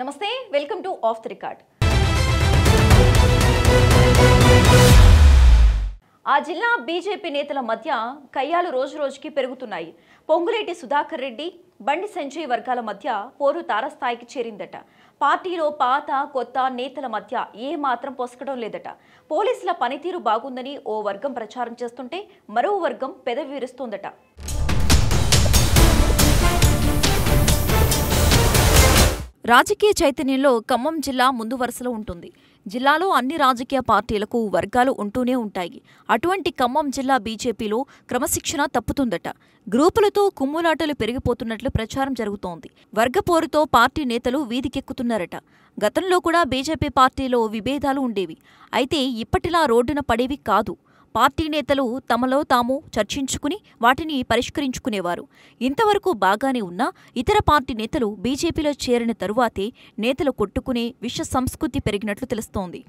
నమస్తే welcome to of the record. ఆ జిల్లా బీజేపీ నేతల మధ్య కయ్యాలు రోజురోజుకి పెరుగుతున్నాయి. పొంగులేటి సుధాకర్ రెడ్డి, బండి సంజయ్ వర్గాల మధ్య పోరు తారస్థాయికి చేరిందట. పార్టీలో పాత కొత్త నేతల మధ్య ఏ మాత్రం పొసకడం లేదట. పోలీసుల పనితీరు బాగుందని ఓ వర్గం ప్రచారం చేస్తుంటే మరో వర్గం పెదవి విరుస్తోందట. రాజకీయ చైతన్యంలో ఖమ్మం జిల్లా ముందు వరుసలో ఉంటుంది. జిల్లాలో అన్ని రాజకీయ పార్టీలకు వర్గాలు ఉంటూనే ఉంటాయి. అటువంటి ఖమ్మం జిల్లా బీజేపీలో క్రమశిక్షణ తప్పుతుందట. గ్రూపులతో కుమ్ములాటలు పెరిగిపోతున్నట్లు ప్రచారం జరుగుతోంది. వర్గపోరుతో పార్టీ నేతలు వీధికెక్కుతున్నారట. గతంలో కూడా బీజేపీ పార్టీలో విభేదాలు ఉండేవి. అయితే ఇప్పటిలా రోడ్డున పడేవి కాదు. పార్టీ నేతలు తమలో తాము చర్చించుకుని వాటిని పరిష్కరించుకునేవారు. ఇంతవరకు బాగానే ఉన్నా ఇతర పార్టీ నేతలు బీజేపీలో చేరిన తరువాతే నేతలు కొట్టుకునే విష సంస్కృతి పెరిగినట్లు తెలుస్తోంది.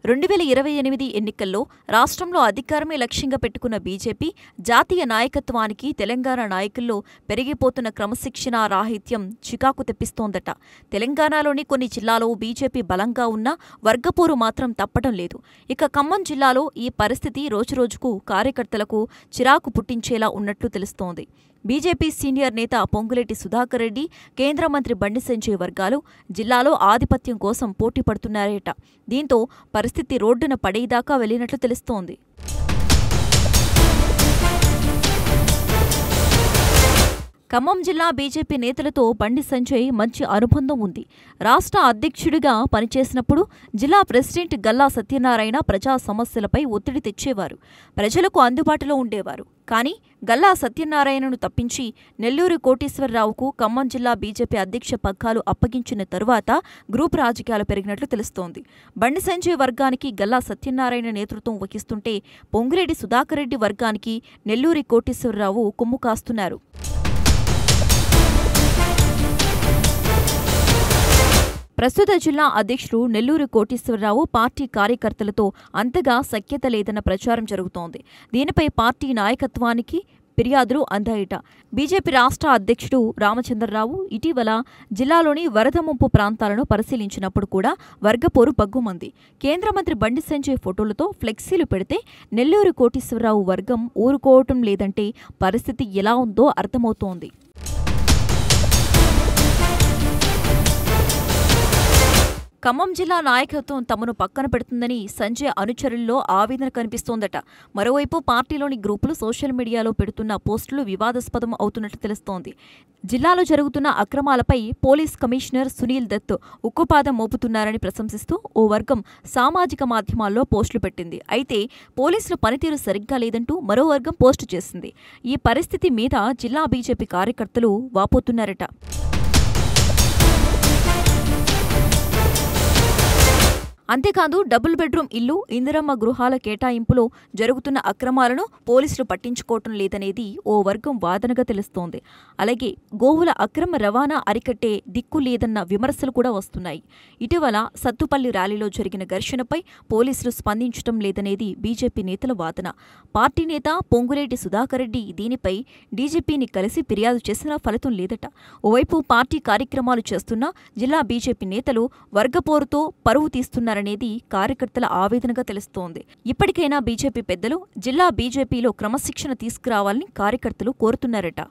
రెండు 2028 ఎన్నికల్లో రాష్ట్రంలో అధికారమే లక్ష్యంగా పెట్టుకున్న బీజేపీ జాతీయ నాయకత్వానికి తెలంగాణ నాయకుల్లో పెరిగిపోతున్న క్రమశిక్షణ రాహిత్యం చికాకు తెప్పిస్తోందట. తెలంగాణలోని కొన్ని జిల్లాలో బీజేపీ బలంగా ఉన్నా వర్గపోరు మాత్రం తప్పడం లేదు. ఇక ఖమ్మం జిల్లాలో ఈ పరిస్థితి రోజురోజుకు కార్యకర్తలకు చిరాకు పుట్టించేలా ఉన్నట్లు తెలుస్తోంది. బీజేపీ సీనియర్ నేత పొంగులేటి సుధాకర్ రెడ్డి, కేంద్ర మంత్రి బండి సంజయ్ వర్గాలు జిల్లాలో ఆధిపత్యం కోసం పోటీ పడుతున్నారట. దీంతో పరిస్థితి రోడ్డున పడేదాకా వెళ్లినట్లు తెలుస్తోంది. ఖమ్మం జిల్లా బీజేపీ నేతలతో బండి సంజయ్ మంచి అనుబంధం ఉంది. రాష్ట్ర అధ్యక్షుడిగా పనిచేసినప్పుడు జిల్లా ప్రెసిడెంట్ గల్లా సత్యనారాయణ ప్రజా సమస్యలపై ఒత్తిడి తెచ్చేవారు. ప్రజలకు అందుబాటులో ఉండేవారు. కానీ గల్లా సత్యనారాయణను తప్పించి నెల్లూరు కోటేశ్వరరావుకు ఖమ్మం జిల్లా బీజేపీ అధ్యక్ష పగ్గాలు అప్పగించిన తరువాత గ్రూప్ రాజకీయాలు పెరిగినట్లు తెలుస్తోంది. బండి సంజయ్ వర్గానికి గల్లా సత్యనారాయణ నేతృత్వం వహిస్తుంటే పొంగులేటి సుధాకర్ రెడ్డి వర్గానికి నెల్లూరి కోటేశ్వరరావు కొమ్ము కాస్తున్నారు. ప్రస్తుత జిల్లా అధ్యక్షుడు నెల్లూరు కోటేశ్వరరావు పార్టీ కార్యకర్తలతో అంతగా సఖ్యత లేదన్న ప్రచారం జరుగుతోంది. దీనిపై పార్టీ నాయకత్వానికి ఫిర్యాదులు అందాయట. బీజేపీ రాష్ట్ర అధ్యక్షుడు రామచంద్రరావు ఇటీవల జిల్లాలోని వరద ముంపు ప్రాంతాలను పరిశీలించినప్పుడు కూడా వర్గపోరు బగ్గుమంది. కేంద్ర మంత్రి బండి సంజయ్ ఫోటోలతో ఫ్లెక్సీలు పెడితే నెల్లూరు కోటేశ్వరరావు వర్గం ఊరుకోవటం లేదంటే పరిస్థితి ఎలా ఉందో అర్థమవుతోంది. ఖమ్మం జిల్లా నాయకత్వం తమను పక్కన పెడుతుందని సంజయ్ అనుచరుల్లో ఆవేదన కనిపిస్తోందట. మరోవైపు పార్టీలోని గ్రూపులు సోషల్ మీడియాలో పెడుతున్న పోస్టులు వివాదాస్పదం అవుతున్నట్లు తెలుస్తోంది. జిల్లాలో జరుగుతున్న అక్రమాలపై పోలీస్ కమిషనర్ సునీల్ దత్ ఉక్కుపాదం మోపుతున్నారని ప్రశంసిస్తూ ఓ వర్గం సామాజిక మాధ్యమాల్లో పోస్టులు పెట్టింది. అయితే పోలీసుల పనితీరు సరిగ్గా లేదంటూ మరో వర్గం పోస్టు చేసింది. ఈ పరిస్థితి మీద జిల్లా బీజేపీ కార్యకర్తలు వాపోతున్నారట. అంతేకాదు డబుల్ బెడ్రూమ్ ఇల్లు, ఇందిరమ్మ గృహాల కేటాయింపులో జరుగుతున్న అక్రమాలను పోలీసులు పట్టించుకోవటం లేదనేది ఓ వర్గం వాదనగా తెలుస్తోంది. అలాగే గోవుల అక్రమ రవాణా అరికట్టే దిక్కు లేదన్న విమర్శలు కూడా వస్తున్నాయి. ఇటీవల సత్తుపల్లి ర్యాలీలో జరిగిన ఘర్షణపై పోలీసులు స్పందించడం లేదనేది బీజేపీ నేతల వాదన. పార్టీ నేత పొంగులేటి సుధాకర్ రెడ్డి దీనిపై డీజీపీని కలిసి ఫిర్యాదు చేసినా ఫలితం లేదట. ఓవైపు పార్టీ కార్యక్రమాలు చేస్తున్న జిల్లా బీజేపీ నేతలు వర్గపోరుతో పరువు తీస్తున్నారు అనేది కార్యకర్తల ఆవేదనగా తెలుస్తోంది. ఇప్పటికైనా బీజేపీ పెద్దలు జిల్లా బీజేపీలో క్రమశిక్షణ తీసుకురావాలని కార్యకర్తలు కోరుతున్నారట.